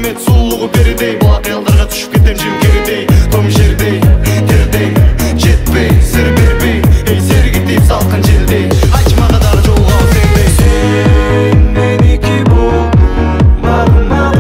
керемет сұлулығы перідей. Бұл қиялдарға түшіп кетем жимкерідей. Том жердей, тердей, жетпей, сыр бербей. Ей сергітейіп салқын желдей. Айтшыма қадағы жолға сендей. Сен менікі бол, бағым кетпей.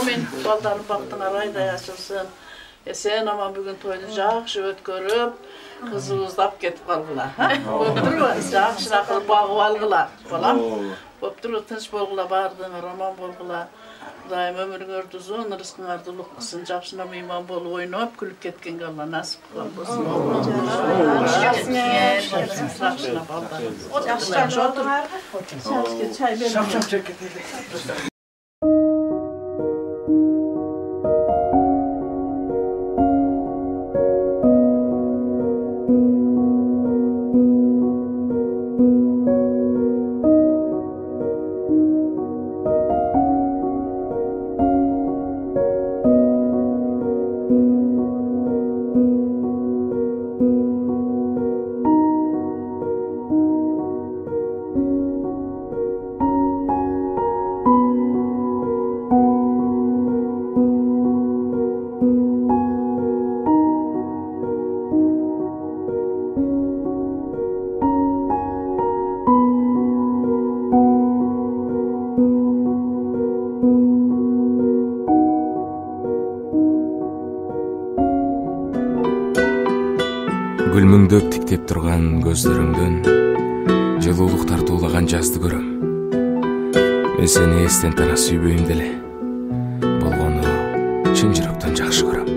Мен балдарын бақтың арайдай ашылсын. Сен аман бүгін тойды жақшы өткөріп, қызыңызды алып кетіп қалғыла. Болып тұру, жақшырақ қылып бағып алғыла. Балам, болып тұру, тыныш болғыла, бардың, роман болғыла. Құдайым өміріңерді ұзын, рызқыңарды ұлық қылсын, жапшына мейман болып ойнап, күліп кеткенге Алла насып қылған болсын. Жақшына балдар. Гүлмүңдөп тиктеп турган көздөрүңдөн жылуулук тартуулаган жазды көрөм. Мен сени эстен тана сүйбөйм деле, болгону чын жүрөктөн жакшы көрөм.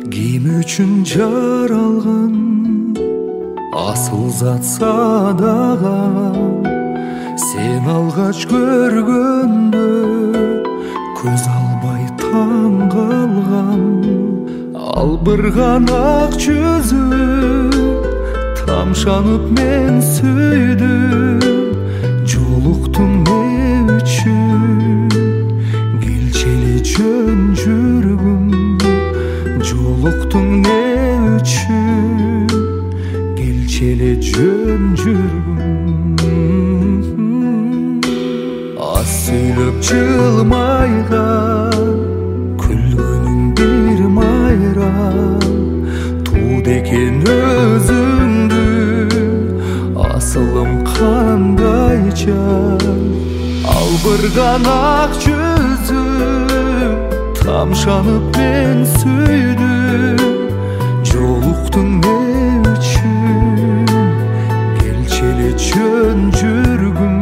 Ким үчүн жаралган асыл зат садаган, сен алгач көргөндө көз албай таң калган. Албырган ак жүзү тамшанып мен сүйдүм. Жолуктум не үчүн келчели жөн жүргүм. Жолуктум не үчүн келчели жөн жүргүм. жылмайган күлгөнүң бир майрам туд экен өзүңдү асылым кандай жан албырган ак жүзүң тамшанып мен сүйдүм жолуктуң не үчүн келчи эле жөн жүргүм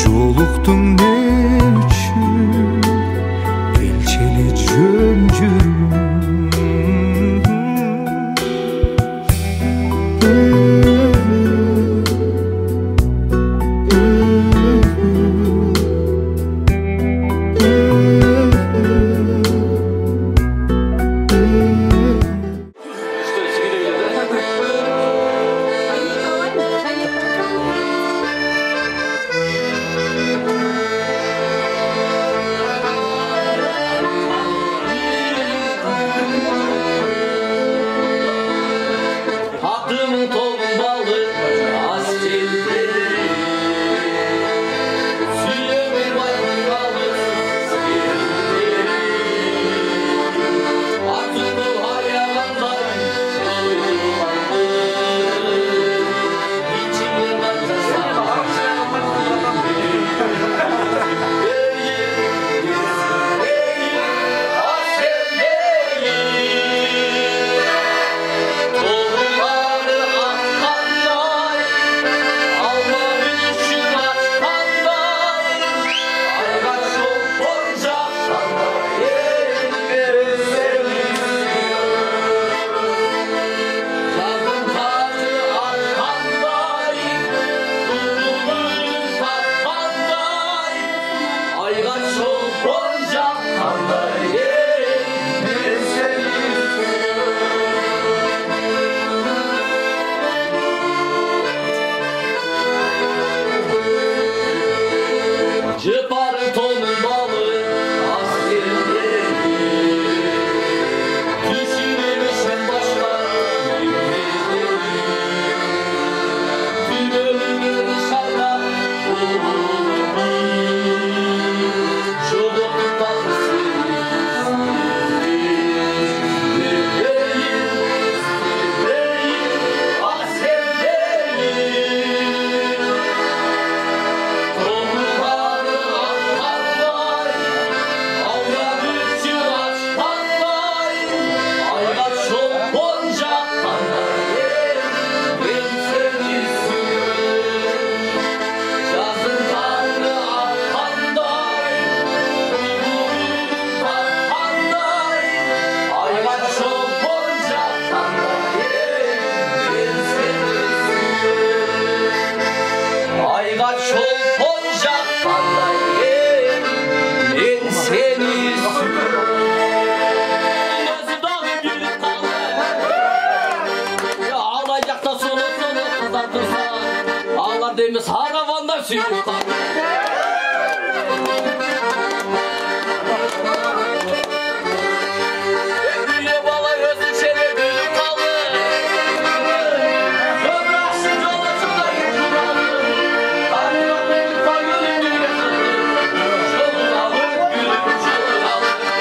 жолуктуң не үчүн келчи эле жөн жүргүм Demiz haravanda suyukta Büyüye bala gözü çene gülüm kalı Ömrüksün yolacımda yıkılalı Tanrı'nın benim fagülüm gülüm Çoluğalı gülüm çoluğalı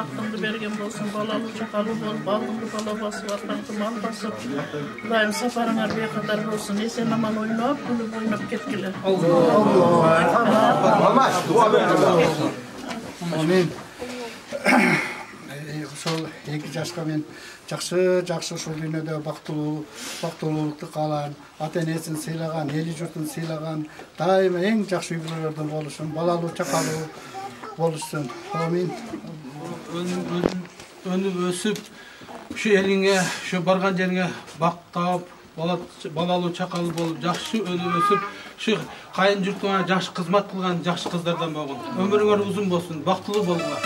бактыңды берген болсын, балалуу чакалуу болуп, алдыңғы бала басып аркаңды мал басып, Кудайым сапарыңар бейкадар болсын, эсен аман ойноп, күлүп ойноп кеткиле. Амин. Ошол 2 жашка мен жакшы ушул дүйнөдө бактылуулукту каалайм. Ата-энесин сыйлаган, эли журтун сыйлаган, дайыма эң жакшы үй-бүлөлөрдөн болушун, балалуу чакалуу болушун. Амин. Өнүп өсүп, ушу элиңе, ушу барган жериңе бак таап, балалуу чакалуу болуп, жакшы өнүп өсүп, ушу кайын журтуңа жакшы кызмат кылган жакшы кыздардан болгон. Өмүрүңөр узун болсун, бактылуу болуңар.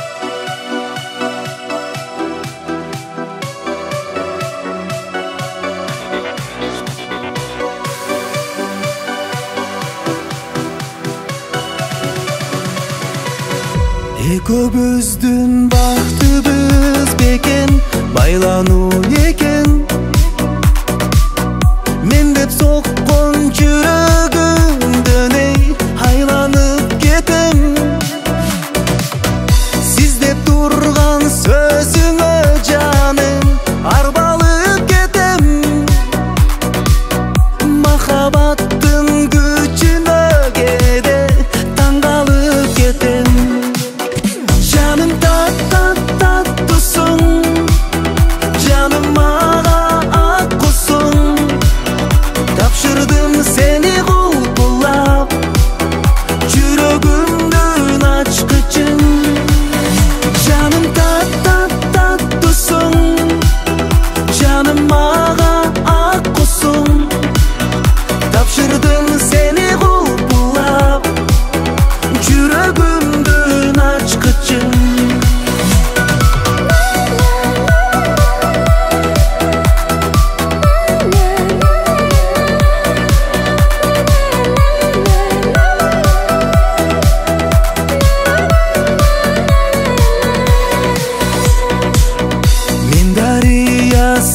Экөөбүздүн бактыбыз бекен, байлануу экен. Мен деп соккон жүрөгүмдөн айланып кетем. Сиз деп турган сөзүңө жаным арбалып кетем. Махабаттын күчүнө кээде таң калып кетем. Canım tatlısın, canım mağara akkusun. Tapşırdım seni kulpullap, yüreğimdün açkıcın. Canım tatlısın, canım mağara akkusun. Tapşırdım seni kulpullap, yüreğimdün açkıcın.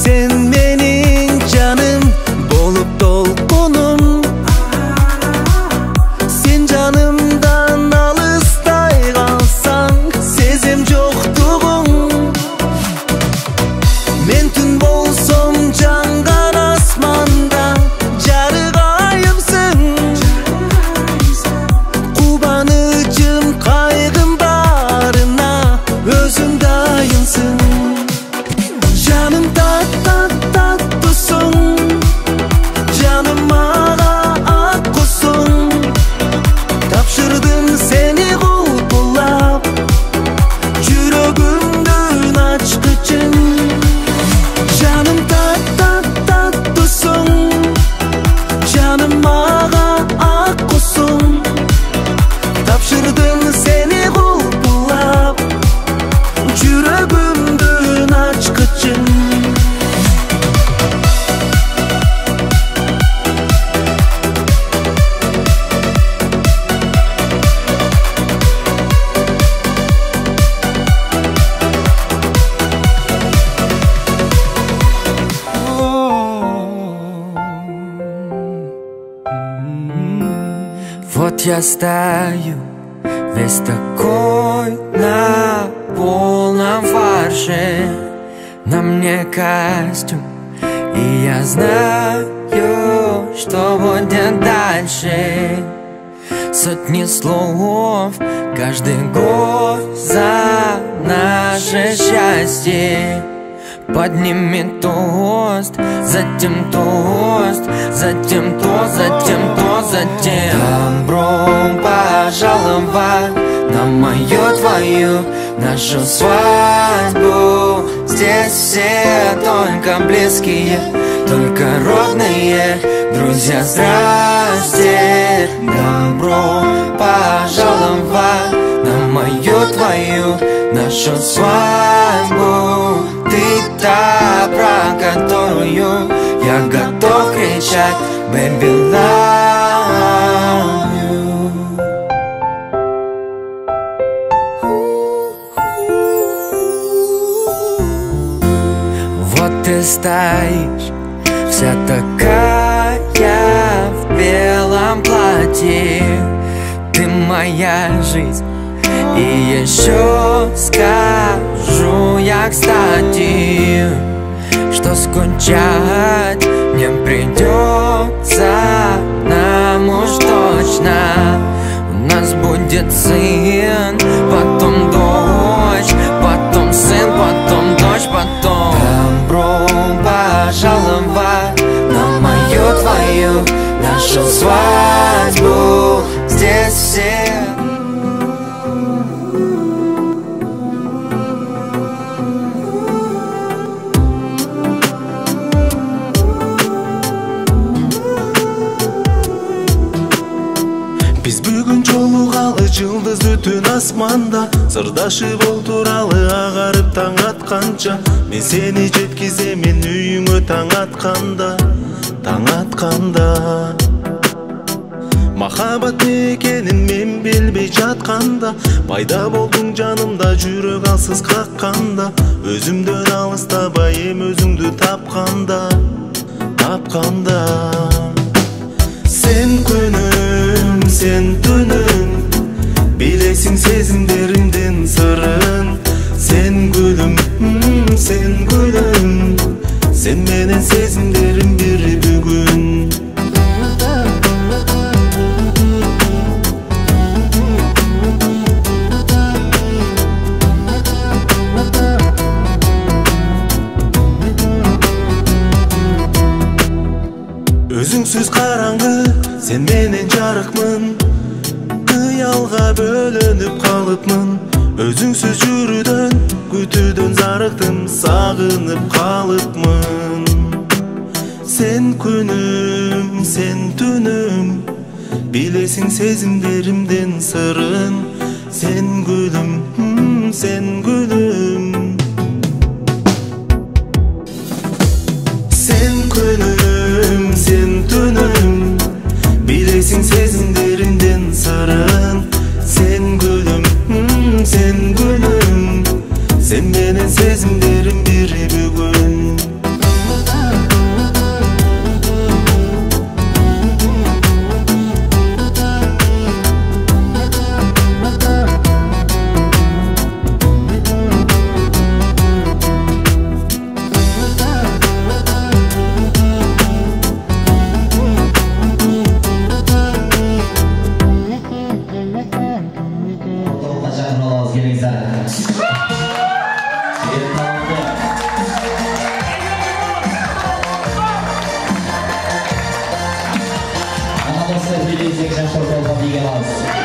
Sen menin canım bolup dolkunum. Sen canımdan alыстay kalsan sezim joktuğun. Men tün bolsam jangan asmanda jarıgayımsın. Kubanıcım kaygım barına özüm dayımsın. Canım tatlısın, canım mağara akkusun. Tapşırdım seni kulpullap, yüreğimdün açkıcın. Canım tatlısın, canım mağara akkusun. Tapşırdım seni kulpullap, yüreğimdün açkıcın. Вот я стою весь такой на полном фарше. На мне костюм, и я знаю, что будет дальше. Сотни слов, каждый год за наше счастье. Поднимет тост, затем тост, затем тост, затем тост, затем добро пожаловать на мою, твою, нашу свадьбу. Здесь все только близкие, только родные, друзья, здрасте. Добро пожаловать на мою, твою, нашу свадьбу. Ты та, про которую я готов кричать, baby, love you. Вот ты стоишь, вся такая в белом платье. Ты моя жизнь, И еще скажу я, кстати, что скучать не придется нам уж точно. У нас будет сын, потом дочь, потом сын, потом дочь, потом добро пожаловать на мою, твою, нашу свадьбу. Здесь все Биз бүгүн жолугалы жылдыз бүтүн асманда, сырдашып олтуралы агарып таң атканча. Мен сени жеткиземин үйүңө таң атканда, таң атканда. Махаббат не экенин мен билбей жатканда, пайда болдуң жанымда жүрөк алсыз какканда. Өзүмдөн алыстабай эм өзүңдү тапканда, тапканда. Sen күнүм, sen түнүм, билесиң сезимдеримдин сырын. Sen гүлүм, sen гүлүм, sen менен сезимдерим бир бүгүн. Өзүңсүз караңгы, сен менен жарыкмын. Кыялга бөлөнүп калыпмын. Өзүңсүз жүрүүдөн, күтүүдөн зарыктым, сагынып калыпмын. Sen күнүм, sen түнүм, билесиң сезимдеримдин сырын. Sen гүлүм, sen гүлүм. Sen күнүм, sen түнүм, билесиң сезимдеримдин сырын. Sen гүлүм, sen гүлүм, sen менен сезимдерим бир бүгүн. Anadolu Sevgili İzleyiciler Şortol Fatih'e lazım.